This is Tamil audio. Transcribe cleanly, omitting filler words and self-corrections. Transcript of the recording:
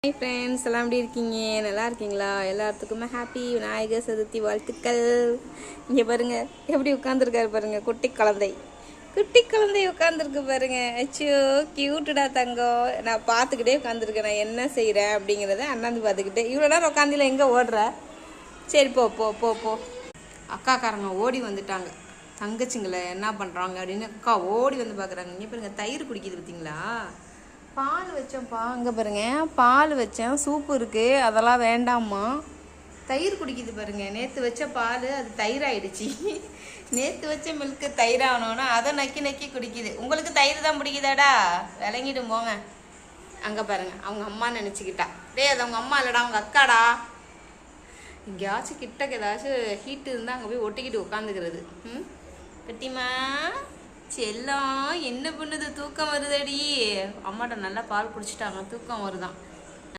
ஹாய் ஃப்ரெண்ட்ஸ், எல்லாம் எப்படி இருக்கீங்க? நல்லா இருக்கீங்களா? எல்லாத்துக்குமே ஹாப்பி விநாயகர் சதுர்த்தி வாழ்த்துக்கள். இங்கே பாருங்க எப்படி உட்காந்துருக்காரு பாருங்க, குட்டி குழந்தை உட்காந்துருக்கு பாருங்க. அச்சோ கியூட்டுடா தங்கம். நான் பார்த்துக்கிட்டே உட்காந்துருக்கேன். நான் என்ன செய்கிறேன் அப்படிங்கிறத அண்ணாந்து பார்த்துக்கிட்டே. இவ்வளோ நேரம் உட்காந்தில எங்கே ஓடுற? சரி போ போ போ போ. அக்காக்காரங்க ஓடி வந்துட்டாங்க. தங்கச்சிங்களை என்ன பண்ணுறாங்க அப்படின்னு அக்கா ஓடி வந்து பார்க்குறாங்க. இங்கே பாருங்க தயிர் குடிக்குது பார்த்தீங்களா? பால் வச்சேன்ப்பா, அங்கே பாருங்க பால் வச்சேன், சூப்பு இருக்குது, அதெல்லாம் வேண்டாமா. தயிர் குடிக்குது பாருங்க. நேற்று வச்ச பால் அது தயிர் ஆயிடுச்சு. நேற்று வச்ச மில்க்கு தயிர் ஆகணும்னா அதை நக்கி நக்கி குடிக்குது. உங்களுக்கு தயிர் தான் பிடிக்குதாடா? விளங்கிடும் போங்க. அங்கே பாருங்க அவங்க அம்மா நினச்சிக்கிட்டா. டே அது அவங்க அம்மா இல்லைடா, அவங்க அக்காடா. எங்கேயாச்சும் கிட்டக்கு ஏதாச்சும் ஹீட்டு இருந்தால் அங்கே போய் ஒட்டிக்கிட்டு உட்காந்துக்கிறது. கட்டிமா செல்லம் என்ன பண்ணுது? தூக்கம் வருதடி. அம்மாட்ட நல்லா பால் குடிச்சிட்டாங்க, தூக்கம் வருதான்.